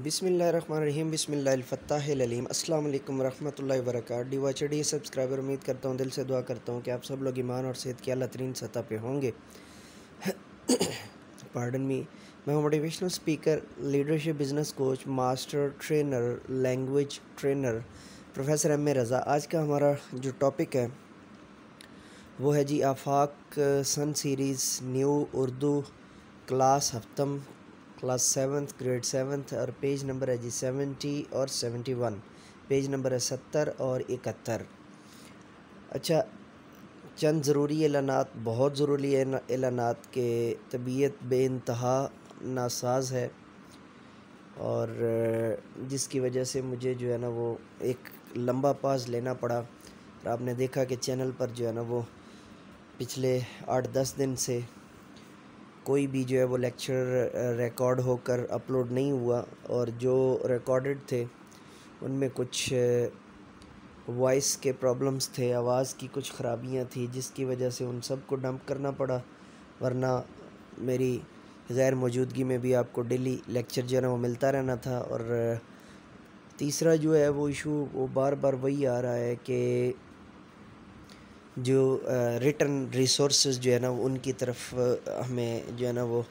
بسم اللہ الرحمن الرحیم بسم اللہ الفتاح العلیم السلام علیکم ورحمۃ اللہ وبرکاتہ ڈی سبسکرائبر امید کرتا ہوں، دل سے دعا کرتا ہوں کہ آپ سب لوگ ایمان اور صحت کی اعلیٰ ترین سطح پہ ہوں گے۔ پارڈن می، میں motivational speaker, leadership business coach, master trainer, language trainer professor M A Raza. آج کا ہمارا جو ٹاپک ہے وہ ہے جی Afaq sun series new Urdu class ہفتم، کلاس 7 گریڈ 7 اور پیج نمبر ہے جی 70 اور 71، پیج نمبر ہے 70 اور 71۔ اچھا، چند ضروری اعلانات، بہت ضروری اعلانات کہ طبیعت بے انتہا ناساز ہے، اور جس کی وجہ سے مجھے جو ہے نا وہ ایک لمبا پاز لینا پڑا، اور آپ نے دیکھا کہ چینل پر جو ہے نا وہ پچھلے 8-10 دن سے کوئی بھی جو ہے وہ لیکچر ریکارڈ ہو کر اپلوڈ نہیں ہوا، اور جو ریکارڈڈ تھے ان میں کچھ وائس کے پرابلمز تھے، آواز کی کچھ خرابیاں تھیں، جس کی وجہ سے ان سب کو ڈمپ کرنا پڑا، ورنہ میری غیر موجودگی میں بھی آپ کو ڈیلی لیکچر جو ہے نا وہ ملتا رہنا تھا۔ اور تیسرا جو ہے وہ ایشو وہ بار بار وہی آ رہا ہے کہ جو ریٹن ریسورسز جو ہے نا ان کی طرف ہمیں جو ہے نا وہ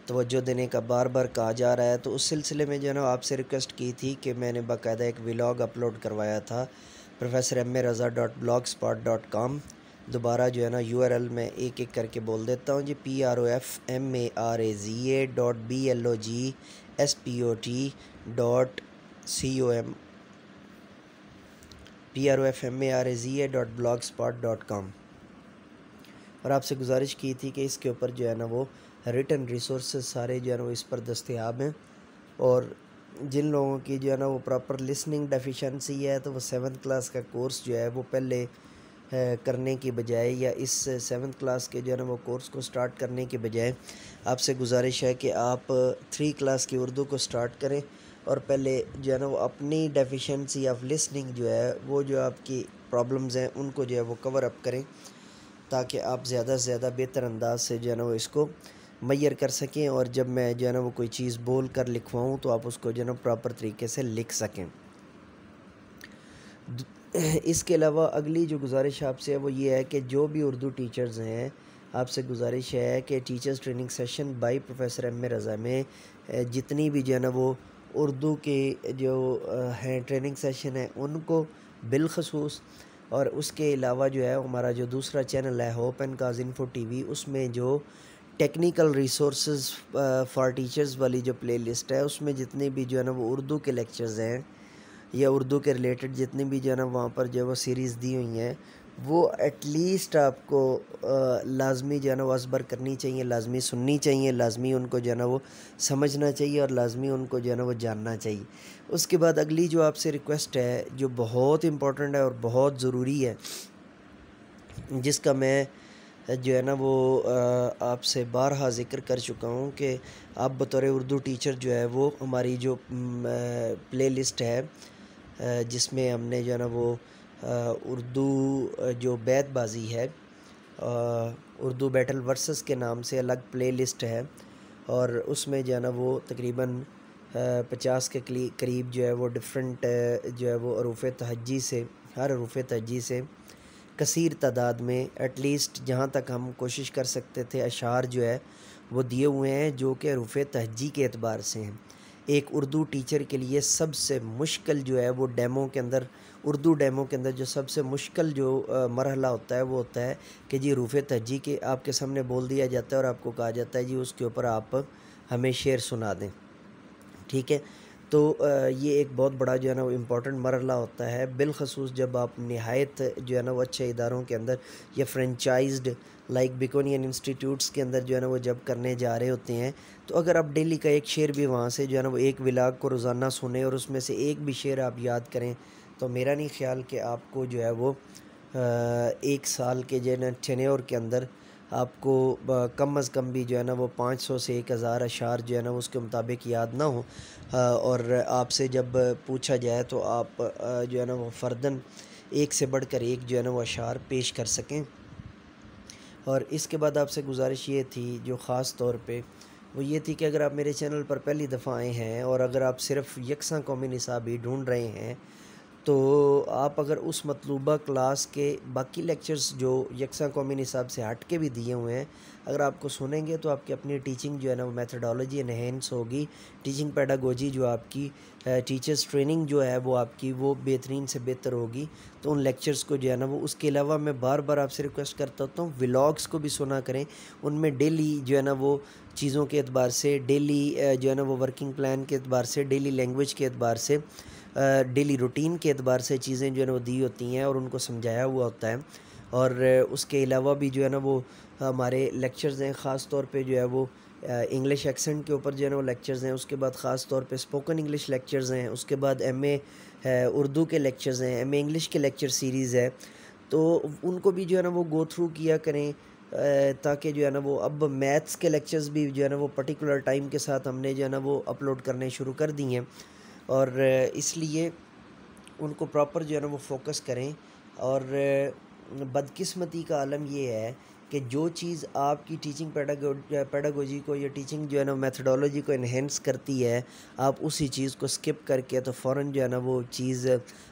توجہ دینے کا بار بار کہا جا رہا ہے، تو اس سلسلے میں جو ہے نا آپ سے ریکویسٹ کی تھی کہ میں نے باقاعدہ ایک ولاگ اپلوڈ کروایا تھا professormarza.blogspot.com۔ دوبارہ جو ہے نا URL میں ایک ایک کر کے بول دیتا ہوں جی profmarza.blogspot.com profmarza.blogspot.com۔ اور آپ سے گزارش کی تھی کہ اس کے اوپر جو ہے نا وہ ریٹن ریسورسز سارے جو ہے نا وہ اس پر دستیاب ہیں، اور جن لوگوں کی جو ہے نا وہ پراپر لسننگ ڈیفیشنسی ہے تو وہ 7th کلاس کا کورس جو ہے وہ پہلے کرنے کی بجائے، یا اس 7th کلاس کے جو ہے نا وہ کورس کو سٹارٹ کرنے کی بجائے آپ سے گزارش ہے کہ آپ 3 کلاس کی اردو کو سٹارٹ کریں، اور پہلے جو ہے نا وہ اپنی ڈیفیشنسی آف لسننگ جو ہے وہ جو آپ کی پرابلمز ہیں ان کو جو ہے وہ کور اپ کریں، تاکہ آپ زیادہ سے زیادہ بہتر انداز سے جو ہے نا وہ اس کو میئر کر سکیں، اور جب میں جو ہے نا وہ کوئی چیز بول کر لکھواؤں تو آپ اس کو جو ہے نا پراپر طریقے سے لکھ سکیں۔ اس کے علاوہ اگلی جو گزارش آپ سے ہے وہ یہ ہے کہ جو بھی اردو ٹیچرز ہیں، آپ سے گزارش ہے کہ teachers training session by professor M A Raza میں جتنی بھی جو ہے نا وہ اردو کے جو ہیں ٹریننگ سیشن ہیں ان کو بالخصوص، اور اس کے علاوہ جو ہے ہمارا جو دوسرا چینل ہے hope and cause info T V, اس میں جو ٹیکنیکل ریسورسز فار ٹیچرز والی جو پلے لسٹ ہے اس میں جتنے بھی جو ہے نا وہ اردو کے لیکچرز ہیں یا اردو کے ریلیٹڈ جتنی بھی جو ہے نا وہاں پر جو ہے وہ سیریز دی ہوئی ہیں، وہ ایٹ لیسٹ آپ کو لازمی جو ہے نا وہ ازبر کرنی چاہیے، لازمی سننی چاہیے، لازمی ان کو جو ہے نا وہ سمجھنا چاہیے، اور لازمی ان کو جو ہے نا وہ جاننا چاہیے۔ اس کے بعد اگلی جو آپ سے ریکویسٹ ہے جو بہت امپورٹنٹ ہے اور بہت ضروری ہے، جس کا میں جو ہے نا وہ آپ سے بارہا ذکر کر چکا ہوں کہ آپ بطور اردو ٹیچر جو ہے وہ ہماری جو پلے لسٹ ہے جس میں ہم نے جو ہے نا وہ اردو جو بیت بازی ہے، اردو بیٹل ورسز کے نام سے الگ پلے لسٹ ہے، اور اس میں جو ہے نا وہ تقریباً 50 کے قریب جو ہے وہ ڈفرینٹ جو ہے وہ حروف تہجی سے، ہر حروف تہجی سے کثیر تعداد میں ایٹ لیسٹ جہاں تک ہم کوشش کر سکتے تھے اشعار جو ہے وہ دیے ہوئے ہیں جو کہ حروف تہجی کے اعتبار سے ہیں۔ ایک اردو ٹیچر کے لیے سب سے مشکل جو ہے وہ ڈیمو کے اندر، اردو ڈیمو کے اندر جو سب سے مشکل جو مرحلہ ہوتا ہے وہ ہوتا ہے کہ جی حروف تہجی کے آپ کے سامنے بول دیا جاتا ہے اور آپ کو کہا جاتا ہے جی اس کے اوپر آپ ہمیں شعر سنا دیں، ٹھیک ہے۔ تو یہ ایک بہت بڑا جو ہے نا وہ امپورٹنٹ مرحلہ ہوتا ہے، بالخصوص جب آپ نہایت جو ہے نا وہ اچھے اداروں کے اندر یا فرینچائزڈ لائک بیکونین انسٹیٹیوٹس کے اندر جو ہے نا وہ جب کرنے جا رہے ہوتے ہیں، تو اگر آپ ڈیلی کا ایک شعر بھی وہاں سے جو ہے نا وہ ایک ولاگ کو روزانہ سنیں اور اس میں سے ایک بھی شعر آپ یاد کریں، تو میرا نہیں خیال کہ آپ کو جو ہے وہ 1 سال کے جو ہے نا ٹینیور کے اندر آپ کو کم از کم بھی جو ہے نا وہ 500 سے 1000 اشعار جو ہے نا اس کے مطابق یاد نہ ہوں، اور آپ سے جب پوچھا جائے تو آپ جو ہے نا وہ فرداً ایک سے بڑھ کر ایک جو ہے نا وہ اشعار پیش کر سکیں۔ اور اس کے بعد آپ سے گزارش یہ تھی جو خاص طور پہ وہ یہ تھی کہ اگر آپ میرے چینل پر پہلی دفعہ آئے ہیں اور اگر آپ صرف یکساں قومی نصاب ہی ڈھونڈ رہے ہیں تو آپ اگر اس مطلوبہ کلاس کے باقی لیکچرز جو یکساں قومی نصاب سے ہٹ کے بھی دیے ہوئے ہیں اگر آپ کو سنیں گے تو آپ کی اپنی ٹیچنگ جو ہے نا وہ میتھڈالوجی انہینس ہوگی، ٹیچنگ پیڈاگوجی جو آپ کی ٹیچرز ٹریننگ جو ہے وہ آپ کی وہ بہترین سے بہتر ہوگی۔ تو ان لیکچرز کو جو ہے نا وہ اس کے علاوہ میں بار بار آپ سے ریکویسٹ کرتا ہوتا ہوں ولاگس کو بھی سنا کریں، ان میں ڈیلی جو ہے نا وہ چیزوں کے اعتبار سے، ڈیلی جو ہے نا وہ ورکنگ پلان کے اعتبار سے، ڈیلی لینگویج کے اعتبار سے، ڈیلی روٹین کے اعتبار سے چیزیں جو ہے نا وہ دی ہوتی ہیں اور ان کو سمجھایا ہوا ہوتا ہے۔ اور اس کے علاوہ بھی جو ہے نا وہ ہمارے لیکچرز ہیں، خاص طور پہ جو ہے وہ انگلش ایکسنٹ کے اوپر جو ہے نا وہ لیکچرز ہیں، اس کے بعد خاص طور پہ اسپوکن انگلش لیکچرز ہیں، اس کے بعد ایم اے اردو کے لیکچرز ہیں، ایم اے انگلش کے لیکچر سیریز ہے، تو ان کو بھی جو ہے نا وہ گو تھرو کیا کریں تاکہ جو ہے نا وہ اب میتھس کے لیکچرز بھی جو ہے نا وہ پرٹیکولر ٹائم کے ساتھ ہم نے جو ہے نا وہ اپلوڈ کرنے شروع کر دی ہیں، اور اس لیے ان کو پراپر جو ہے نا وہ فوکس کریں۔ اور بدقسمتی کا عالم یہ ہے کہ جو چیز آپ کی ٹیچنگ پیڈاگوجی کو یا ٹیچنگ جو ہے نا میتھڈالوجی کو انہینس کرتی ہے، آپ اسی چیز کو سکپ کر کے تو فوراً جو ہے نا وہ چیز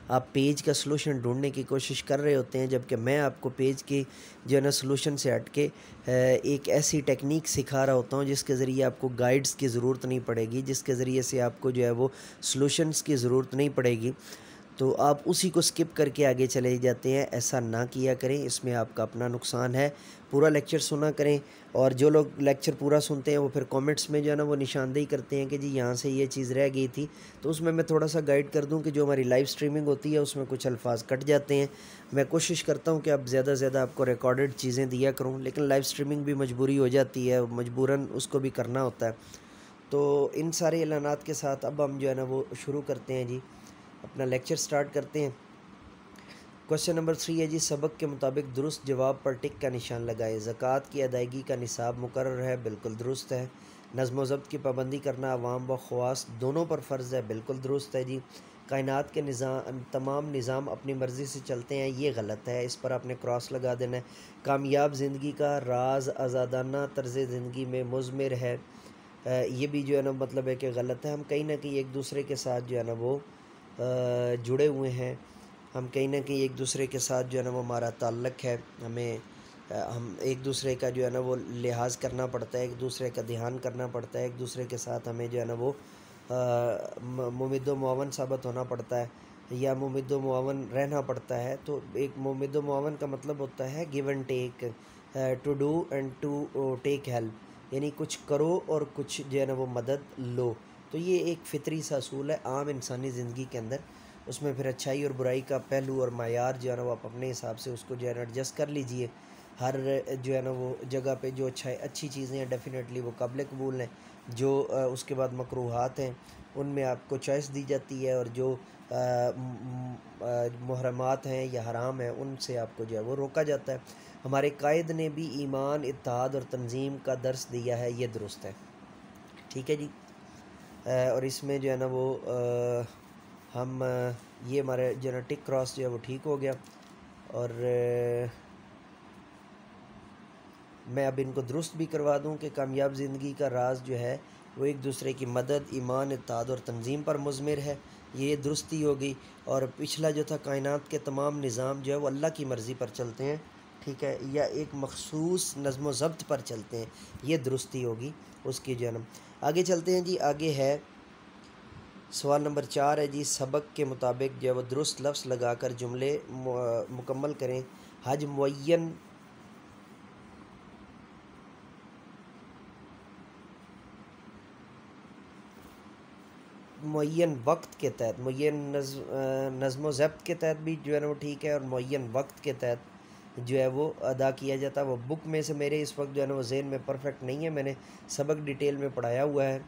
آپ پیج کا سلوشن ڈھونڈنے کی کوشش کر رہے ہوتے ہیں، جبکہ میں آپ کو پیج کی جو ہے نا سلوشن سے ہٹ کے ایک ایسی ٹیکنیک سکھا رہا ہوتا ہوں جس کے ذریعے آپ کو گائیڈز کی ضرورت نہیں پڑے گی، جس کے ذریعے سے آپ کو جو ہے وہ سلوشنز کی ضرورت نہیں پڑے گی، تو آپ اسی کو سکپ کر کے آگے چلے جاتے ہیں۔ ایسا نہ کیا کریں، اس میں آپ کا اپنا نقصان ہے۔ پورا لیکچر سنا کریں، اور جو لوگ لیکچر پورا سنتے ہیں وہ پھر کومنٹس میں جو ہے نا وہ نشاندہی کرتے ہیں کہ جی یہاں سے یہ چیز رہ گئی تھی، تو اس میں میں تھوڑا سا گائیڈ کر دوں کہ جو ہماری لائیو سٹریمنگ ہوتی ہے اس میں کچھ الفاظ کٹ جاتے ہیں۔ میں کوشش کرتا ہوں کہ اب زیادہ سے زیادہ آپ کو ریکارڈڈ چیزیں دیا کروں، لیکن لائیو سٹریمنگ بھی مجبوری ہو جاتی ہے، مجبوراً اس کو بھی کرنا ہوتا ہے۔ تو ان سارے اعلانات کے ساتھ اب ہم جو ہے نا وہ شروع کرتے ہیں جی، اپنا لیکچر سٹارٹ کرتے ہیں۔ کوشچن نمبر 3 ہے جی، سبق کے مطابق درست جواب پر ٹک کا نشان لگائیں۔ زکوٰۃ کی ادائیگی کا نصاب مقرر ہے، بالکل درست ہے۔ نظم و ضبط کی پابندی کرنا عوام و خواص دونوں پر فرض ہے، بالکل درست ہے جی۔ کائنات کے تمام نظام اپنی مرضی سے چلتے ہیں، یہ غلط ہے، اس پر آپ نے کراس لگا دینا ہے۔ کامیاب زندگی کا راز آزادانہ طرز زندگی میں مضمر ہے، یہ بھی جو ہے نا مطلب ہے کہ غلط ہے۔ ہم کہیں نہ کہیں ایک دوسرے کے ساتھ جو ہے نا وہ جڑے ہوئے ہیں، ہم کہیں نہ کہیں ایک دوسرے کے ساتھ جو ہے نا وہ ہمارا تعلق ہے، ہم ایک دوسرے کا جو ہے نا وہ لحاظ کرنا پڑتا ہے، ایک دوسرے کا دھیان کرنا پڑتا ہے، ایک دوسرے کے ساتھ ہمیں جو ہے نا وہ ممد و معاون ثابت ہونا پڑتا ہے یا ممد و معاون رہنا پڑتا ہے۔ تو ایک ممد و معاون کا مطلب ہوتا ہے give and take, to do and to take help, یعنی کچھ کرو اور کچھ جو ہے نا وہ مدد لو۔ تو یہ ایک فطری سا اصول ہے عام انسانی زندگی کے اندر، اس میں پھر اچھائی اور برائی کا پہلو اور معیار جو ہے نا وہ آپ اپنے حساب سے اس کو جو ہے نا ایڈجسٹ کر لیجئے۔ ہر جو ہے نا وہ جگہ پہ جو اچھی چیزیں ہیں ڈیفینیٹلی وہ قابل قبول ہیں، جو اس کے بعد مکروہات ہیں ان میں آپ کو چوائس دی جاتی ہے، اور جو محرمات ہیں یا حرام ہیں ان سے آپ کو جو ہے وہ روکا جاتا ہے۔ ہمارے قائد نے بھی ایمان، اتحاد اور تنظیم کا درس دیا ہے، یہ درست ہے، ٹھیک ہے جی۔ اور اس میں جو ہے نا وہ ہم یہ ہمارے جو ہے نا ٹک کراس جو ہے وہ ٹھیک ہو گیا، اور میں اب ان کو درست بھی کروا دوں کہ کامیاب زندگی کا راز جو ہے وہ ایک دوسرے کی مدد، ایمان، اتحاد اور تنظیم پر مضمر ہے، یہ درستی ہوگی۔ اور پچھلا جو تھا کائنات کے تمام نظام جو ہے وہ اللہ کی مرضی پر چلتے ہیں، ٹھیک ہے، یا ایک مخصوص نظم و ضبط پر چلتے ہیں، یہ درستی ہوگی اس کی جنم۔ آگے چلتے ہیں جی، آگے ہے سوال نمبر 4 ہے جی، سبق کے مطابق جو ہے وہ درست لفظ لگا کر جملے مکمل کریں۔ حج معین وقت کے تحت، معین نظم و ضبط کے تحت بھی جو ہے نا وہ ٹھیک ہے، اور معین وقت کے تحت جو ہے وہ ادا کیا جاتا ہے۔ وہ بک میں سے میرے اس وقت جو ہے نا وہ ذہن میں پرفیکٹ نہیں ہے، میں نے سبق ڈیٹیل میں پڑھایا ہوا ہے۔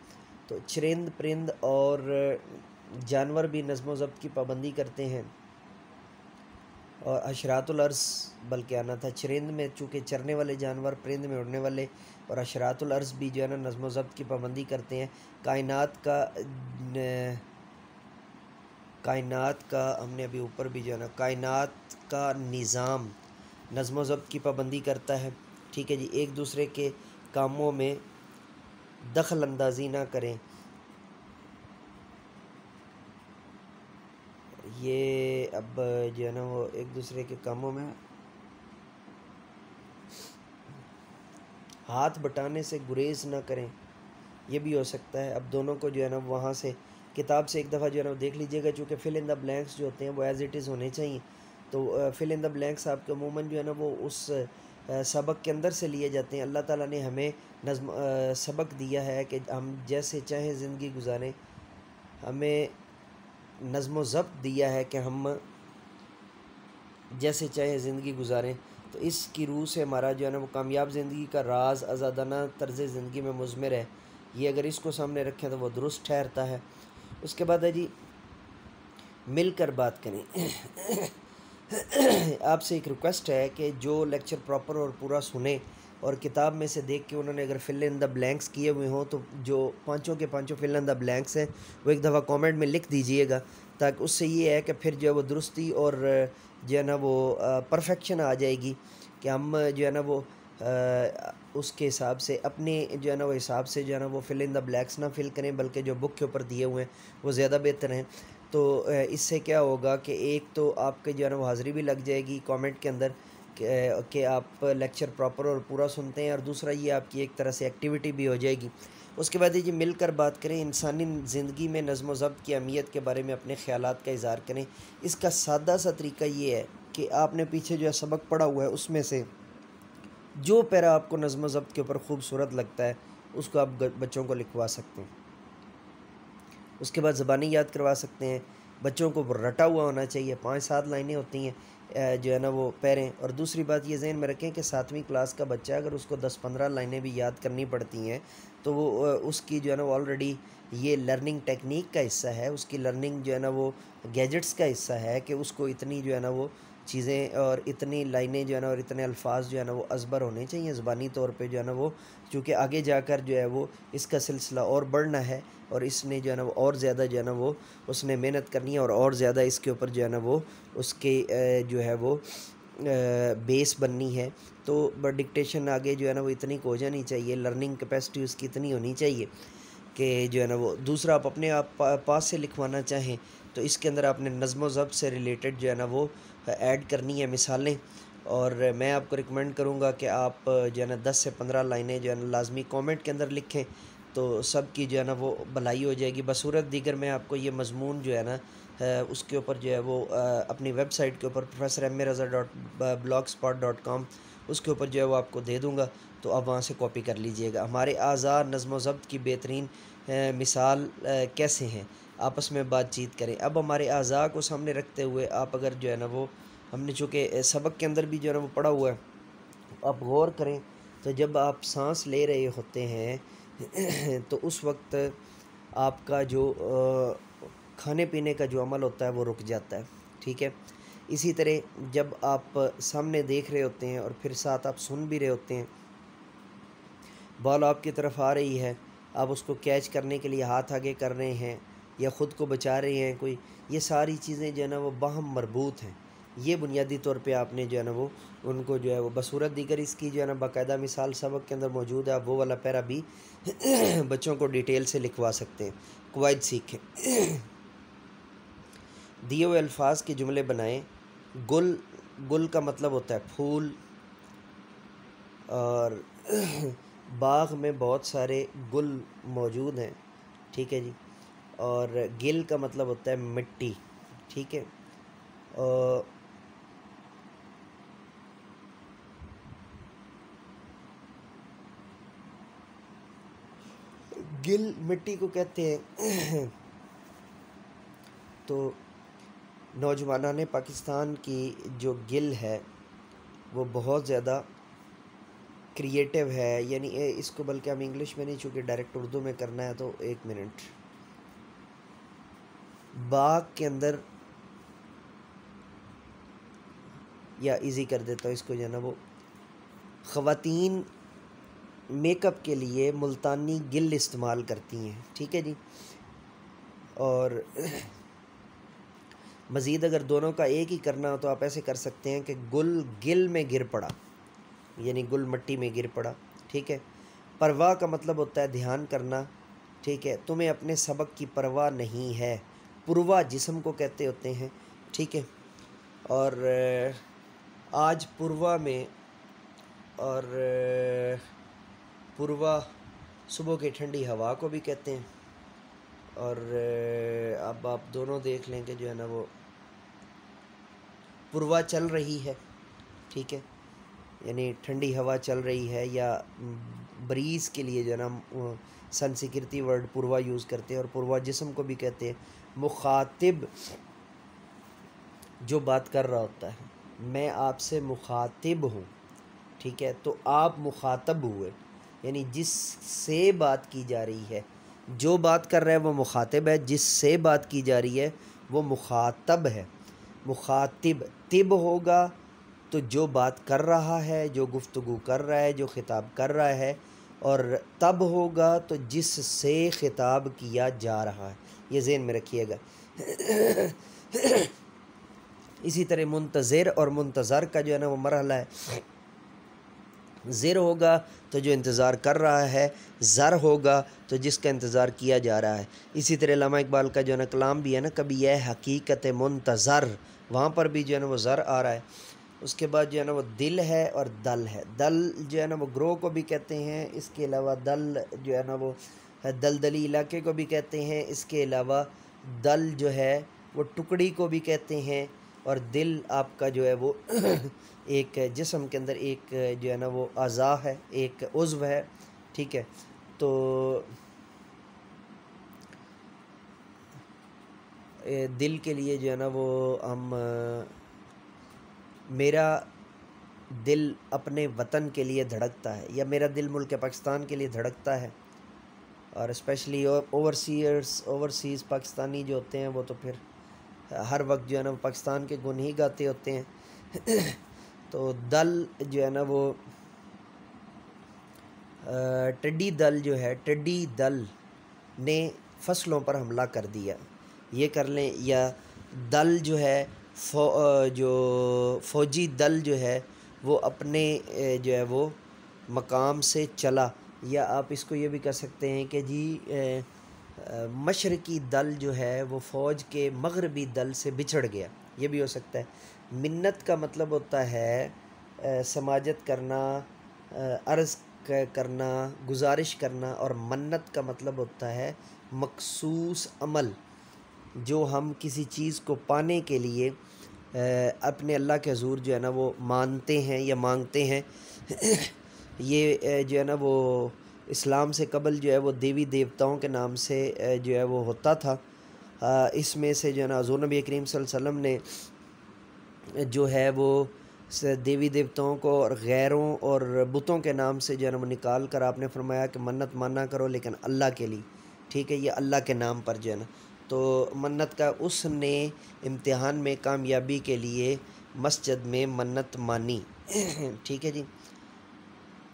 تو چرند، پرند اور جانور بھی نظم و ضبط کی پابندی کرتے ہیں، اور حشرات الارض بلکہ آنا تھا، چرند میں چونکہ چرنے والے جانور، پرند میں اڑنے والے، اور حشرات الارض بھی جو ہے نا نظم و ضبط کی پابندی کرتے ہیں۔ کائنات کا ہم نے ابھی اوپر بھی جو ہے نا کائنات کا نظام نظم و ضبط کی پابندی کرتا ہے، ٹھیک ہے جی۔ ایک دوسرے کے کاموں میں دخل اندازی نہ کریں. یہ اب جو ہے نا وہ ایک دوسرے کے کاموں میں ہاتھ بٹانے سے گریز نہ کریں. یہ بھی ہو سکتا ہے. اب دونوں کو جو ہے نا وہاں سے کتاب سے ایک دفعہ جو ہے نا وہ دیکھ لیجئے گا، چونکہ فل ان دا بلینکس جو ہوتے ہیں وہ ایز اٹ از ہونے چاہیے. تو فل ان دا بلینکس آپ کے عموماً جو ہے نا وہ اس سبق کے اندر سے لیے جاتے ہیں. اللہ تعالیٰ نے ہمیں سبق دیا ہے کہ ہم جیسے چاہیں زندگی گزاریں. ہمیں نظم و ضبط دیا ہے کہ ہم جیسے چاہیں زندگی گزاریں. تو اس کی روح سے ہمارا جو ہے نا وہ کامیاب زندگی کا راز آزادانہ طرز زندگی میں مضمر ہے. یہ اگر اس کو سامنے رکھیں تو وہ درست ٹھہرتا ہے. اس کے بعد ہے جی مل کر بات کریں. آپ سے ایک ریکویسٹ ہے کہ جو لیکچر پراپر اور پورا سنیں اور کتاب میں سے دیکھ کے انہوں نے اگر فل ان دا بلینکس کیے ہوئے ہوں تو جو پانچوں کے پانچوں فل ان دا بلینکس ہیں وہ ایک دفعہ کامنٹ میں لکھ دیجئے گا، تاکہ اس سے یہ ہے کہ پھر جو ہے وہ درستی اور جو ہے نا وہ پرفیکشن آ جائے گی کہ ہم جو ہے نا وہ اس کے حساب سے اپنے جو ہے نا وہ حساب سے جو ہے نا وہ فل ان دا بلیکس نہ فل کریں، بلکہ جو بک کے اوپر دیے ہوئے ہیں وہ زیادہ بہتر ہیں. تو اس سے کیا ہوگا کہ ایک تو آپ کے جو ہے نا وہ حاضری بھی لگ جائے گی کامنٹ کے اندر کہ آپ لیکچر پراپر اور پورا سنتے ہیں، اور دوسرا یہ آپ کی ایک طرح سے ایکٹیویٹی بھی ہو جائے گی. اس کے بعد یہ مل کر بات کریں. انسانی زندگی میں نظم و ضبط کی اہمیت کے بارے میں اپنے خیالات کا اظہار کریں. اس کا سادہ سا طریقہ یہ ہے کہ آپ نے پیچھے جو ہے سبق پڑھا ہوا ہے اس میں سے جو پیرا آپ کو نظم و ضبط کے اوپر خوبصورت لگتا ہے اس کو آپ بچوں کو لکھوا سکتے ہیں. اس کے بعد زبانی یاد کروا سکتے ہیں. بچوں کو رٹا ہوا ہونا چاہیے. 5-7 لائنیں ہوتی ہیں جو ہے نا وہ پیریں. اور دوسری بات یہ ذہن میں رکھیں کہ 7ویں کلاس کا بچہ اگر اس کو 10-15 لائنیں بھی یاد کرنی پڑتی ہیں تو وہ اس کی جو ہے نا وہ آلریڈی یہ لرننگ ٹیکنیک کا حصہ ہے. اس کی لرننگ جو ہے نا وہ گیجٹس کا حصہ ہے کہ اس کو اتنی جو ہے نا وہ چیزیں اور اتنی لائنیں جو ہے نا اور اتنے الفاظ جو ہے نا وہ ازبر ہونے چاہیے زبانی طور پہ جو ہے نا وہ، چونکہ آگے جا کر جو ہے وہ اس کا سلسلہ اور بڑھنا ہے اور اس نے جو ہے نا وہ اور زیادہ جو ہے نا وہ اس نے محنت کرنی ہے اور زیادہ اس کے اوپر جو ہے نا وہ اس کے جو ہے وہ بیس بننی ہے. تو ڈکٹیشن آگے جو ہے نا وہ اتنی ہو جانی چاہیے، لرننگ کیپیسٹی اس کی اتنی ہونی چاہیے کہ جو ہے نا وہ دوسرا آپ اپنے آپ پاس سے لکھوانا چاہیں تو اس کے اندر آپ نے نظم و ضبط سے ریلیٹڈ جو ہے نا وہ ایڈ کرنی ہے مثالیں. اور میں آپ کو ریکمینڈ کروں گا کہ آپ جو ہے نا 10 سے 15 لائنیں جو ہے نا لازمی کامنٹ کے اندر لکھیں تو سب کی جو ہے نا وہ بھلائی ہو جائے گی. بصورت دیگر میں آپ کو یہ مضمون جو ہے نا اس کے اوپر جو ہے وہ اپنی ویب سائٹ کے اوپر professor.mirza.blogspot.com اس کے اوپر جو ہے وہ آپ کو دے دوں گا، تو آپ وہاں سے کاپی کر لیجئے گا. ہمارے اعضاء نظم و ضبط کی بہترین مثال کیسے ہیں؟ آپس میں بات چیت کریں. اب ہمارے اعضاء کو سامنے رکھتے ہوئے آپ اگر جو ہے نا وہ ہم نے چونکہ سبق کے اندر بھی جو ہے نا وہ پڑھا ہوا ہے، آپ غور کریں تو جب آپ سانس لے رہے ہوتے ہیں تو اس وقت آپ کا جو کھانے پینے کا جو عمل ہوتا ہے وہ رک جاتا ہے. ٹھیک ہے. اسی طرح جب آپ سامنے دیکھ رہے ہوتے ہیں اور پھر ساتھ آپ سن بھی رہے ہوتے ہیں، بال آپ کی طرف آ رہی ہے، آپ اس کو کیچ کرنے کے لیے ہاتھ آگے کر رہے ہیں یا خود کو بچا رہے ہیں کوئی، یہ ساری چیزیں جو ہے نا وہ باہم مربوط ہیں. یہ بنیادی طور پہ آپ نے جو ہے نا وہ ان کو جو ہے وہ بصورت دیگر اس کی جو ہے نا باقاعدہ مثال سبق کے اندر موجود ہے. آپ وہ والا پیرا بھی بچوں کو ڈیٹیل سے لکھوا سکتے ہیں. قواعد سیکھیں. دیے ہوئے الفاظ کے جملے بنائیں. گل کا مطلب ہوتا ہے پھول، اور باغ میں بہت سارے گل موجود ہیں. ٹھیک ہے جی. اور گل کا مطلب ہوتا ہے مٹی. ٹھیک ہے. گل مٹی کو کہتے ہیں. تو نوجوانان پاکستان کی جو گل ہے وہ بہت زیادہ کریٹیو ہے. یعنی اس کو بلکہ ہم انگلش میں نہیں، چونکہ ڈائریکٹ اردو میں کرنا ہے تو ایک منٹ. باغ کے اندر یا ایزی کر دیتا ہوں اس کو جو ہے نا وہ خواتین میک اپ کے لیے ملتانی گل استعمال کرتی ہیں. ٹھیک ہے جی. اور مزید اگر دونوں کا ایک ہی کرنا ہو تو آپ ایسے کر سکتے ہیں کہ گل میں گر پڑا، یعنی گل مٹی میں گر پڑا. ٹھیک ہے. پرواہ کا مطلب ہوتا ہے دھیان کرنا، ٹھیک ہے، تمہیں اپنے سبق کی پرواہ نہیں ہے، پرواہ جسم کو کہتے ہوتے ہیں، ٹھیک ہے، اور آج پرواہ میں، اور پرواہ صبح کی ٹھنڈی ہوا کو بھی کہتے ہیں، اور اب آپ دونوں دیکھ لیں کہ جو ہے نا وہ پرواہ چل رہی ہے، ٹھیک ہے، یعنی ٹھنڈی ہوا چل رہی ہے، یا بریز کے لیے جو ہے نا سنسکرتی ورڈ پرواہ یوز کرتے ہیں، اور پرواہ جسم کو بھی کہتے ہیں۔ مخاطب جو بات کر رہا ہوتا ہے، میں آپ سے مخاطب ہوں، ٹھیک ہے، تو آپ مخاطب ہوئے، یعنی جس سے بات کی جا رہی ہے، جو بات کر رہا ہے وہ مخاطب ہے، جس سے بات کی جا رہی ہے وہ مخاطب ہے۔ مخاطب طب ہوگا تو جو بات کر رہا ہے، جو گفتگو کر رہا ہے، جو خطاب کر رہا ہے، اور تب ہوگا تو جس سے خطاب کیا جا رہا ہے، یہ ذہن میں رکھیے گا۔ اسی طرح منتظر اور منتظر کا جو ہے نا وہ مرحلہ ہے، زر ہوگا تو جو انتظار کر رہا ہے، زر ہوگا تو جس کا انتظار کیا جا رہا ہے۔ اسی طرح علامہ اقبال کا جو ہے نا کلام بھی ہے نا، کبھی یہ حقیقت منتظر، وہاں پر بھی جو ہے نا وہ زر آ رہا ہے۔ اس کے بعد جو ہے نا وہ دل ہے اور دل ہے، دل جو ہے نا وہ گروہ کو بھی کہتے ہیں، اس کے علاوہ دل جو ہے نا وہ دلدلی علاقے کو بھی کہتے ہیں، اس کے علاوہ دل جو ہے وہ ٹکڑی کو بھی کہتے ہیں، اور دل آپ کا جو ہے وہ ایک جسم کے اندر ایک جو ہے نا وہ اعضاء ہے، ایک عضو ہے، ٹھیک ہے۔ تو دل کے لیے جو ہے نا وہ ہم میرا دل اپنے وطن کے لیے دھڑکتا ہے، یا میرا دل ملک پاکستان کے لیے دھڑکتا ہے، اور اسپیشلی اوورسیز پاکستانی جو ہوتے ہیں وہ تو پھر ہر وقت جو ہے نا وہ پاکستان کے گن ہی گاتے ہوتے ہیں۔ تو دل جو ہے نا وہ ٹڈی دل جو ہے، ٹڈی دل نے فصلوں پر حملہ کر دیا، یہ کر لیں، یا دل جو ہے جو فوجی دل جو ہے وہ اپنے جو ہے وہ مقام سے چلا، یا آپ اس کو یہ بھی کر سکتے ہیں کہ جی مشرقی دل جو ہے وہ فوج کے مغربی دل سے بچھڑ گیا، یہ بھی ہو سکتا ہے۔ منت کا مطلب ہوتا ہے سماجت کرنا، عرض کرنا، گزارش کرنا، اور منت کا مطلب ہوتا ہے مخصوص عمل جو ہم کسی چیز کو پانے کے لیے اپنے اللہ کے حضور جو ہے نا وہ مانتے ہیں یا مانگتے ہیں۔ یہ جو ہے نا وہ اسلام سے قبل جو ہے وہ دیوی دیوتاؤں کے نام سے جو ہے وہ ہوتا تھا۔ اس میں سے جو ہے نا حضور نبی کریم صلی اللہ علیہ وسلم نے جو ہے وہ دیوی دیوتاؤں کو اور غیروں اور بتوں کے نام سے جو ہے نا وہ نکال کر آپ نے فرمایا کہ منت مانا کرو لیکن اللہ کے لیے، ٹھیک ہے، یہ اللہ کے نام پر جو ہے نا، تو منت کا اس نے امتحان میں کامیابی کے لیے مسجد میں منت مانی، ٹھیک ہے جی۔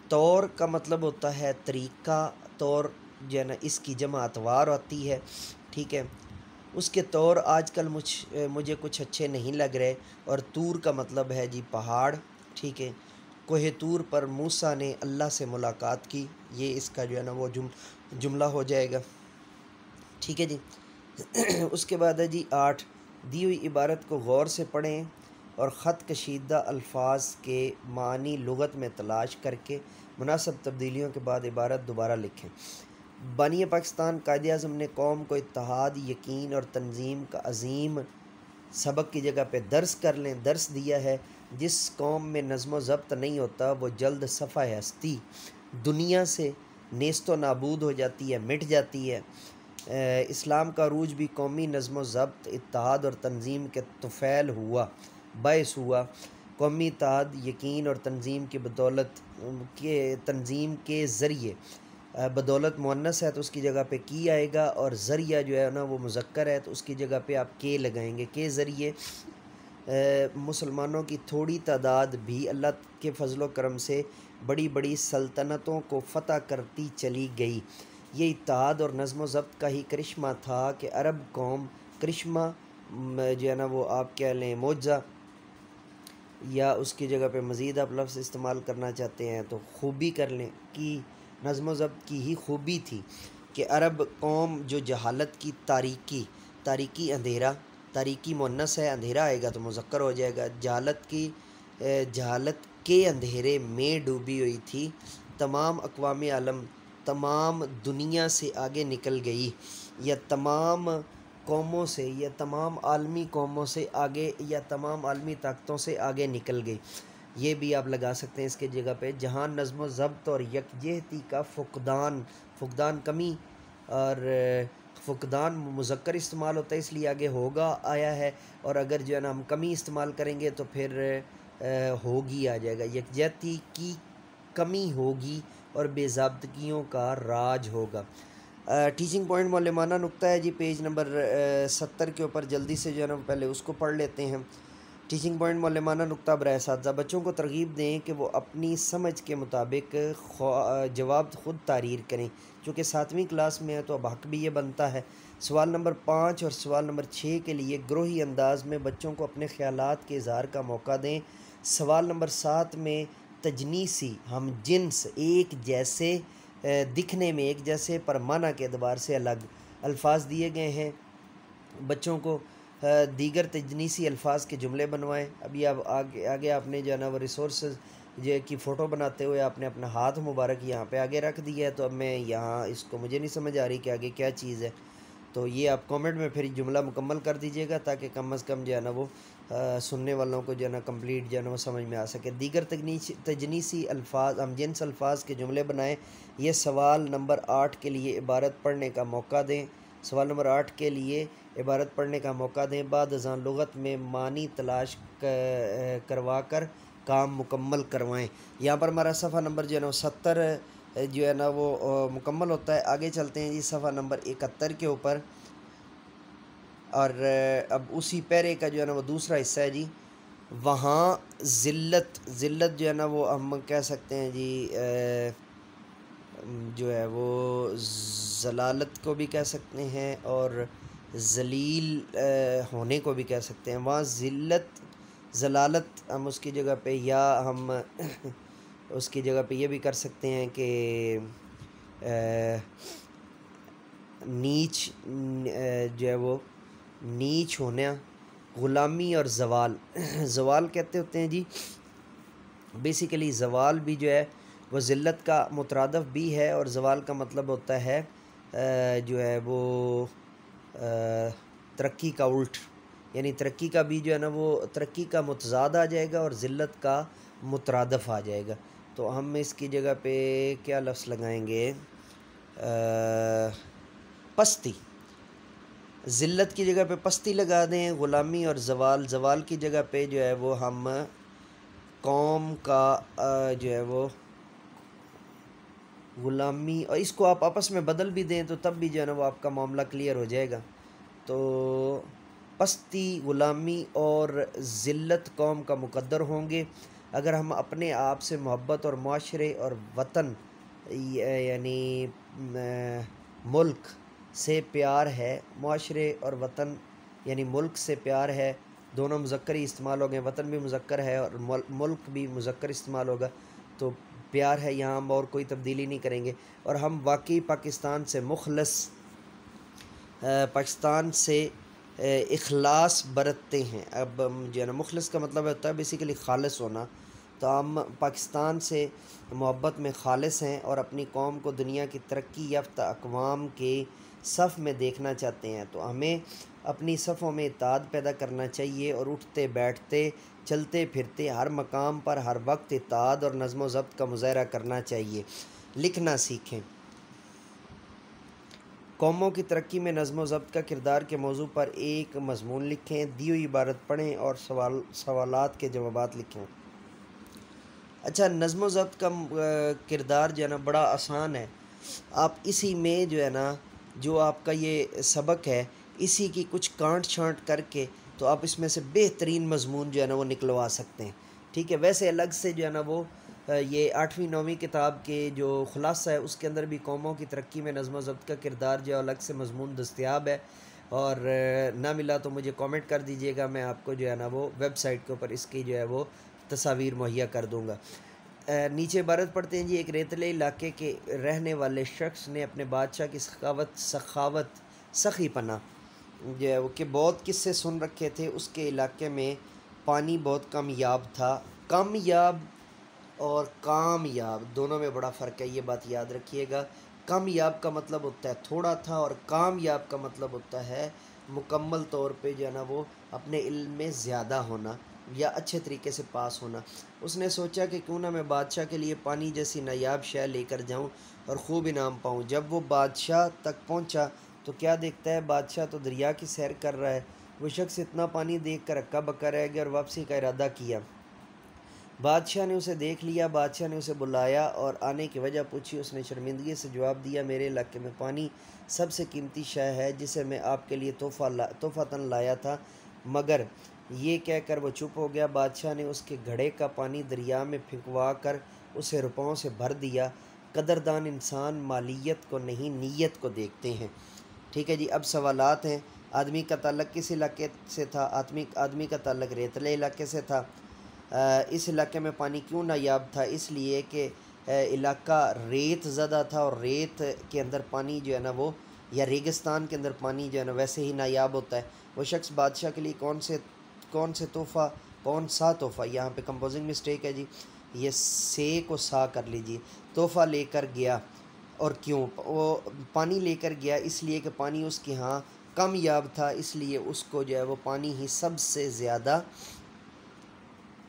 طور کا مطلب ہوتا ہے طریقہ، طور جو ہے نا اس کی جمع اتوار ہوتی ہے، ٹھیک ہے۔ اس کے طور آج کل مجھے کچھ اچھے نہیں لگ رہے، اور طور کا مطلب ہے جی پہاڑ، ٹھیک ہے۔ کوہ طور پر موسیٰ نے اللہ سے ملاقات کی، یہ اس کا جو ہے نا وہ جملہ ہو جائے گا، ٹھیک ہے جی۔ اس کے بعد ہے جی 8، دی ہوئی عبارت کو غور سے پڑھیں اور خط کشیدہ الفاظ کے معنی لغت میں تلاش کر کے مناسب تبدیلیوں کے بعد عبارت دوبارہ لکھیں۔ بانی پاکستان قائد اعظم نے قوم کو اتحاد، یقین اور تنظیم کا عظیم سبق کی جگہ پہ درس کر لیں درس دیا ہے۔ جس قوم میں نظم و ضبط نہیں ہوتا وہ جلد صفحہ ہستی دنیا سے نیست و نابود ہو جاتی ہے، مٹ جاتی ہے۔ اسلام کا عروج بھی قومی نظم و ضبط، اتحاد اور تنظیم کے طفیل ہوا، باعث ہوا۔ قومی اتحاد، یقین اور تنظیم کی بدولت تنظیم کے ذریعے، بدولت مؤنث ہے تو اس کی جگہ پہ کی آئے گا، اور ذریعہ جو ہے نا وہ مذکر ہے تو اس کی جگہ پہ آپ کے لگائیں گے، کے ذریعے مسلمانوں کی تھوڑی تعداد بھی اللہ کے فضل و کرم سے بڑی بڑی سلطنتوں کو فتح کرتی چلی گئی۔ یہ اتحاد اور نظم و ضبط کا ہی کرشمہ تھا کہ عرب قوم، کرشمہ جو ہے نا وہ آپ کہہ لیں معجزہ، یا اس کی جگہ پہ مزید آپ لفظ استعمال کرنا چاہتے ہیں تو خوبی کر لیں، کی نظم و ضبط کی ہی خوبی تھی کہ عرب قوم جو جہالت کی تاریکی اندھیرا، تاریکی مؤنث ہے، اندھیرا آئے گا تو مذکر ہو جائے گا، جہالت کے اندھیرے میں ڈوبی ہوئی تھی، تمام اقوام عالم، تمام دنیا سے آگے نکل گئی، یا تمام قوموں سے، یا تمام عالمی قوموں سے آگے، یا تمام عالمی طاقتوں سے آگے نکل گئی۔ یہ بھی آپ لگا سکتے ہیں اس کے جگہ پہ، جہاں نظم و ضبط اور یکجہتی کا فقدان کمی، اور فقدان مذکر استعمال ہوتا ہے اس لیے آگے ہوگا آیا ہے، اور اگر جو ہے نا ہم کمی استعمال کریں گے تو پھر ہوگی آ جائے گا، یکجہتی کی کمی ہوگی اور بے ضابطگیوں کا راج ہوگا۔ ٹیچنگ پوائنٹ معلمانہ نقطہ ہے جی، پیج نمبر 70 کے اوپر، جلدی سے جو ہے نا پہلے اس کو پڑھ لیتے ہیں۔ ٹیچنگ پوائنٹ معلمانہ نقطہ برائے اساتذہ، بچوں کو ترغیب دیں کہ وہ اپنی سمجھ کے مطابق جواب خود تحریر کریں، چونکہ 7ویں کلاس میں ہے تو اب حق بھی یہ بنتا ہے۔ سوال نمبر 5 اور سوال نمبر 6 کے لیے گروہی انداز میں بچوں کو اپنے خیالات کے اظہار کا موقع دیں۔ سوال نمبر 7 میں تجنیسی ہم جنس ایک جیسے دکھنے میں ایک جیسے پر معنی کے اعتبار سے الگ الفاظ دیے گئے ہیں، بچوں کو دیگر تجنیسی الفاظ کے جملے بنوائیں۔ ابھی اب آگے آپ نے جو ہے نا وہ ریسورسز کی فوٹو بناتے ہوئے آپ نے اپنا ہاتھ مبارک یہاں پہ آگے رکھ دیا ہے، تو اب میں یہاں اس کو مجھے نہیں سمجھ آ رہی کہ آگے کیا چیز ہے، تو یہ آپ کامنٹ میں پھر جملہ مکمل کر دیجئے گا تاکہ کم از کم جو ہے نا وہ سننے والوں کو جو ہے نا کمپلیٹ جو ہے نا وہ سمجھ میں آ سکے۔ دیگر تجنیسی الفاظ ہم جنس الفاظ کے جملے بنائیں۔ یہ سوال نمبر 8 کے لیے عبارت پڑھنے کا موقع دیں۔ سوال نمبر 8 کے لیے عبارت پڑھنے کا موقع دیں، بعد ازاں لغت میں معنی تلاش کروا کر کام مکمل کروائیں۔ یہاں پر ہمارا صفحہ نمبر جو ہے نا 70 جو ہے نا وہ مکمل ہوتا ہے۔ آگے چلتے ہیں جی صفحہ نمبر 71 کے اوپر، اور اب اسی پیرے کا جو ہے نا وہ دوسرا حصہ ہے جی، وہاں ذلت جو ہے نا وہ ہم کہہ سکتے ہیں جی جو ہے وہ ضلالت کو بھی کہہ سکتے ہیں اور ذلیل ہونے کو بھی کہہ سکتے ہیں۔ وہاں ضلالت ہم اس کی جگہ پہ، یا ہم اس کی جگہ پہ یہ بھی کر سکتے ہیں کہ نیچ جو ہے وہ نیچ ہونا، غلامی اور زوال کہتے ہوتے ہیں جی۔ بیسیکلی زوال بھی جو ہے وہ ذلت کا مترادف بھی ہے، اور زوال کا مطلب ہوتا ہے جو ہے وہ ترقی کا الٹ، یعنی ترقی کا بھی جو ہے نا وہ ترقی کا متضاد آ جائے گا اور ذلت کا مترادف آ جائے گا۔ تو ہم اس کی جگہ پہ کیا لفظ لگائیں گے، پستی، ذلت کی جگہ پہ پستی لگا دیں، غلامی اور زوال کی جگہ پہ جو ہے وہ ہم قوم کا جو ہے وہ غلامی، اور اس کو آپ آپس میں بدل بھی دیں تو تب بھی جو ہے نا وہ آپ کا معاملہ کلیئر ہو جائے گا۔ تو پستی، غلامی اور ذلت قوم کا مقدر ہوں گے اگر ہم اپنے آپ سے محبت اور معاشرے اور وطن یعنی ملک سے پیار ہے، معاشرے اور وطن یعنی ملک سے پیار ہے، دونوں مذکر ہی استعمال ہو گئے، وطن بھی مذکر ہے اور ملک بھی مذکر استعمال ہوگا، تو پیار ہے، یہاں ہم اور کوئی تبدیلی نہیں کریں گے، اور ہم واقعی پاکستان سے مخلص، پاکستان سے اخلاص برتتے ہیں۔ اب جو ہے نا مخلص کا مطلب ہوتا ہے بیسیکلی خالص ہونا، تو ہم پاکستان سے محبت میں خالص ہیں اور اپنی قوم کو دنیا کی ترقی یافتہ اقوام کے صف میں دیکھنا چاہتے ہیں، تو ہمیں اپنی صفوں میں اتحاد پیدا کرنا چاہیے اور اٹھتے بیٹھتے چلتے پھرتے ہر مقام پر ہر وقت اتحاد اور نظم و ضبط کا مظاہرہ کرنا چاہیے۔ لکھنا سیکھیں۔ قوموں کی ترقی میں نظم و ضبط کا کردار کے موضوع پر ایک مضمون لکھیں، دی ہوئی عبارت پڑھیں اور سوالات کے جوابات لکھیں۔ اچھا، نظم و ضبط کا کردار جو ہے نا بڑا آسان ہے، آپ اسی میں جو ہے نا جو آپ کا یہ سبق ہے اسی کی کچھ کانٹ چھانٹ کر کے تو آپ اس میں سے بہترین مضمون جو ہے نا وہ نکلوا سکتے ہیں، ٹھیک ہے۔ ویسے الگ سے جو ہے نا وہ یہ 8ویں 9ویں کتاب کے جو خلاصہ ہے اس کے اندر بھی قوموں کی ترقی میں نظم و ضبط کا کردار جو ہے الگ سے مضمون دستیاب ہے، اور نہ ملا تو مجھے کامنٹ کر دیجئے گا، میں آپ کو جو ہے نا وہ ویب سائٹ کے اوپر اس کی جو ہے وہ تصاویر مہیا کر دوں گا۔ نیچے عبارت پڑھتے ہیں جی، ایک ریتلے علاقے کے رہنے والے شخص نے اپنے بادشاہ کی سخاوت سخی پنا جو ہے وہ کہ بہت قصے سن رکھے تھے، اس کے علاقے میں پانی بہت کمیاب تھا۔ کمیاب اور کامیاب دونوں میں بڑا فرق ہے، یہ بات یاد رکھیے گا۔ کمیاب کا مطلب ہوتا ہے تھوڑا تھا، اور کامیاب کا مطلب ہوتا ہے مکمل طور پہ جو ہے نا وہ اپنے علم میں زیادہ ہونا یا اچھے طریقے سے پاس ہونا۔ اس نے سوچا کہ کیوں نہ میں بادشاہ کے لیے پانی جیسی نایاب شے لے کر جاؤں اور خوب انعام پاؤں۔ جب وہ بادشاہ تک پہنچا تو کیا دیکھتا ہے، بادشاہ تو دریا کی سیر کر رہا ہے۔ وہ شخص اتنا پانی دیکھ کر ہکا بکا رہ گیا اور واپسی کا ارادہ کیا۔ بادشاہ نے اسے دیکھ لیا، بادشاہ نے اسے بلایا اور آنے کی وجہ پوچھی۔ اس نے شرمندگی سے جواب دیا، میرے علاقے میں پانی سب سے قیمتی شے ہے جسے میں آپ کے لیے تحفتاً لایا تھا، مگر یہ کہہ کر وہ چپ ہو گیا۔ بادشاہ نے اس کے گھڑے کا پانی دریا میں پھینکوا کر اسے روپوں سے بھر دیا۔ قدردان انسان مالیت کو نہیں نیت کو دیکھتے ہیں۔ ٹھیک ہے جی، اب سوالات ہیں۔ آدمی کا تعلق کس علاقے سے تھا؟ آدمی کا تعلق ریتلے علاقے سے تھا۔ اس علاقے میں پانی کیوں نایاب تھا؟ اس لیے کہ علاقہ ریت زدہ تھا، اور ریت کے اندر پانی جو ہے نا وہ، یا ریگستان کے اندر پانی جو ہے نا ویسے ہی نایاب ہوتا ہے۔ وہ شخص بادشاہ کے لیے کون سا تحفہ، یہاں پہ کمپوزنگ مسٹیک ہے جی، یہ سے کو سا کر لیجیے، تحفہ لے کر گیا اور کیوں؟ وہ پانی لے کر گیا اس لیے کہ پانی اس کے ہاں کمیاب تھا، اس لیے اس کو جو ہے وہ پانی ہی سب سے زیادہ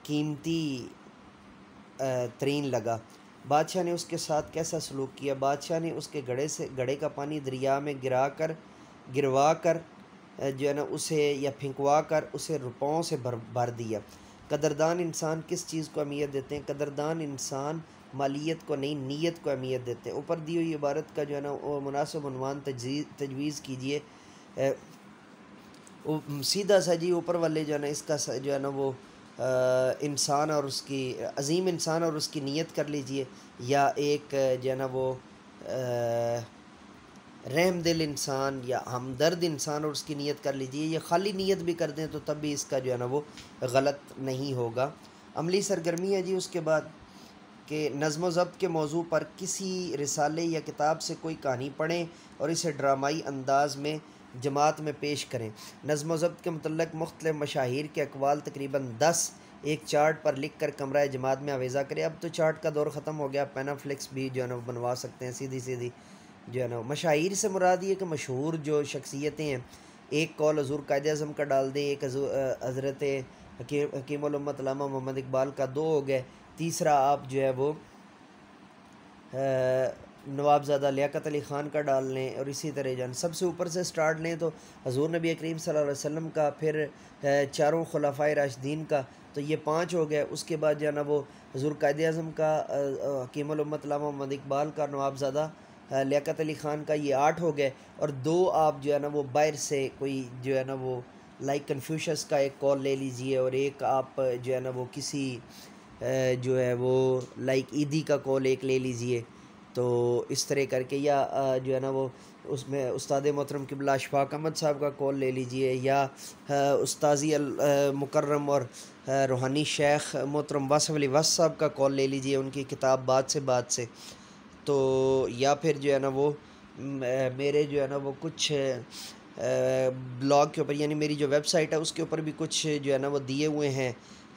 قیمتی ترین لگا۔ بادشاہ نے اس کے ساتھ کیسا سلوک کیا؟ بادشاہ نے اس کے گھڑے کا پانی دریا میں گروا کر جو ہے نا اسے یا پھینکوا کر اسے روپوں سے بھر دیا۔ قدردان انسان کس چیز کو اہمیت دیتے ہیں؟ قدردان انسان مالیت کو نہیں نیت کو اہمیت دیتے ہیں۔ اوپر دی ہوئی عبارت کا جو ہے نا وہ مناسب عنوان تجویز کیجیے۔ سیدھا سا جی اوپر والے جو ہے نا اس کا جو ہے نا وہ انسان اور اس کی عظیم انسان اور اس کی نیت کر لیجئے، یا ایک جو ہے نا وہ رحم دل انسان یا ہمدرد انسان اور اس کی نیت کر لیجئے۔ یہ خالی نیت بھی کر دیں تو تب بھی اس کا جو ہے نا وہ غلط نہیں ہوگا۔ عملی سرگرمی ہے جی اس کے بعد کہ نظم و ضبط کے موضوع پر کسی رسالے یا کتاب سے کوئی کہانی پڑھیں اور اسے ڈرامائی انداز میں جماعت میں پیش کریں۔ نظم و ضبط کے متعلق مختلف مشاہیر کے اقوال تقریباً 10 ایک چارٹ پر لکھ کر کمرہ جماعت میں آویزہ کریں۔ اب تو چارٹ کا دور ختم ہو گیا، پینا فلیکس بھی جو ہے نا بنوا سکتے ہیں، سیدھی جو ہے نا۔ مشاہیر سے مراد یہ کہ مشہور جو شخصیتیں ہیں، ایک قول حضور قائد اعظم کا ڈال دیں، ایک حضرت حکیم الامت علامہ محمد اقبال کا، 2 ہو گئے۔ تیسرا آپ جو ہے وہ نوابزادہ لیاقت علی خان کا ڈال لیں، اور اسی طرح جو ہے سب سے اوپر سے سٹارٹ لیں تو حضور نبی کریم صلی اللہ علیہ وسلم کا، پھر 4 خلفائے راشدین کا، تو یہ 5 ہو گئے۔ اس کے بعد جو ہے نا وہ حضور قائد اعظم کا، حکیم الامت علامہ محمد اقبال کا، نوابزادہ لیاقت علی خان کا، یہ 8 ہو گئے۔ اور 2 آپ جو ہے نا وہ باہر سے کوئی جو ہے نا وہ لائک کنفیوشس کا ایک کال لے لیجئے، اور ایک آپ جو ہے نا وہ کسی جو ہے وہ لائک عیدی کا کال ایک لے لیجئے، تو اس طرح کر کے، یا جو ہے نا وہ اس میں استاد محترم قبلہ اشفاق احمد صاحب کا کال لے لیجئے، یا استاذی مکرم اور روحانی شیخ محترم واصف علی وصف صاحب کا کال لے لیجئے، ان کی کتاب بات سے، تو یا پھر جو ہے نا وہ میرے جو ہے نا وہ کچھ بلاگ کے اوپر، یعنی میری جو ویب سائٹ ہے اس کے اوپر بھی کچھ جو ہے نا وہ دیے ہوئے ہیں،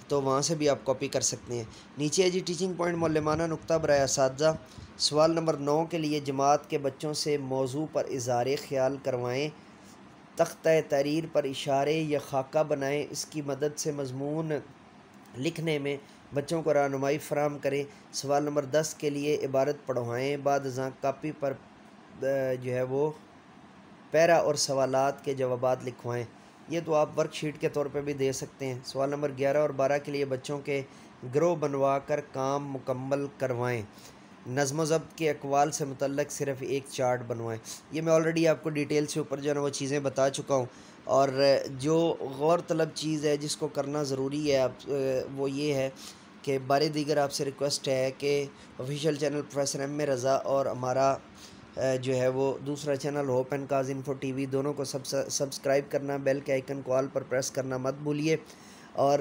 تو وہاں سے بھی آپ کاپی کر سکتے ہیں۔ نیچے ہے جی ٹیچنگ پوائنٹ معلمانہ نقطہ برائے اساتذہ۔ سوال نمبر 9 کے لیے جماعت کے بچوں سے موضوع پر اظہار خیال کروائیں، تختہ تحریر پر اشارے یا خاکہ بنائیں، اس کی مدد سے مضمون لکھنے میں بچوں کو رہنمائی فراہم کریں۔ سوال نمبر 10 کے لیے عبارت پڑھوائیں، بعد ازاں کاپی پر جو ہے وہ پیرا اور سوالات کے جوابات لکھوائیں۔ یہ تو آپ ورک شیٹ کے طور پہ بھی دے سکتے ہیں۔ سوال نمبر 11 اور 12 کے لیے بچوں کے گروہ بنوا کر کام مکمل کروائیں۔ نظم و ضبط کے اقوال سے متعلق صرف ایک چارٹ بنوائیں۔ یہ میں آلریڈی آپ کو ڈیٹیل سے اوپر جو ہے نا وہ چیزیں بتا چکا ہوں، اور جو غور طلب چیز ہے جس کو کرنا ضروری ہے وہ یہ ہے کہ بارے دیگر آپ سے ریکویسٹ ہے کہ official channel professor M A رضا اور ہمارا جو ہے وہ دوسرا channel hope and cause info T وی، دونوں کو سبسکرائب کرنا، بیل کے آئیکن کو آل پر پریس کرنا مت بھولیے۔ اور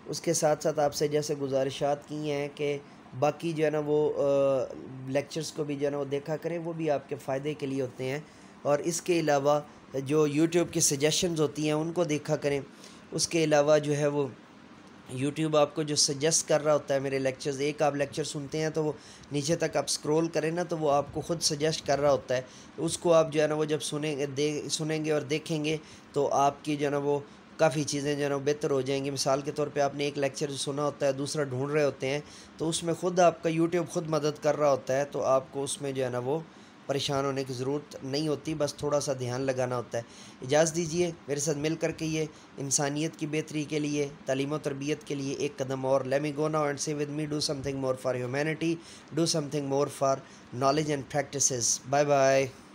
اس کے ساتھ ساتھ آپ سے جیسے گزارشات کی ہیں کہ باقی جو ہے نا وہ لیکچرز کو بھی جو ہے نا وہ دیکھا کریں، وہ بھی آپ کے فائدے کے لیے ہوتے ہیں. اور اس کے علاوہ جو یوٹیوب کی سجیشنز ہوتی ہیں ان کو دیکھا کریں. اس کے علاوہ جو ہے وہ یوٹیوب آپ کو جو سجیسٹ کر رہا ہوتا ہے میرے لیکچرز، ایک آپ لیکچر سنتے ہیں تو وہ نیچے تک آپ سکرول کریں نا تو وہ آپ کو خود سجیسٹ کر رہا ہوتا ہے. اس کو آپ جو ہے نا وہ جب سنیں گے اور دیکھیں گے تو آپ کی جو ہے نا وہ کافی چیزیں جو ہے نا بہتر ہو جائیں گی. مثال کے طور پہ آپ نے ایک لیکچر جو سنا ہوتا ہے دوسرا ڈھونڈ رہے ہوتے ہیں تو اس میں خود آپ کا یوٹیوب خود مدد کر رہا ہوتا ہے، تو آپ کو اس میں جو ہے نا وہ پریشان ہونے کی ضرورت نہیں ہوتی، بس تھوڑا سا دھیان لگانا ہوتا ہے. اجازت دیجیے میرے ساتھ مل کر کے یہ انسانیت کی بہتری کے لیے، تعلیم و تربیت کے لیے ایک قدم اور. Let me go now and see with me do something more for humanity, do something more for knowledge and practices. Bye bye.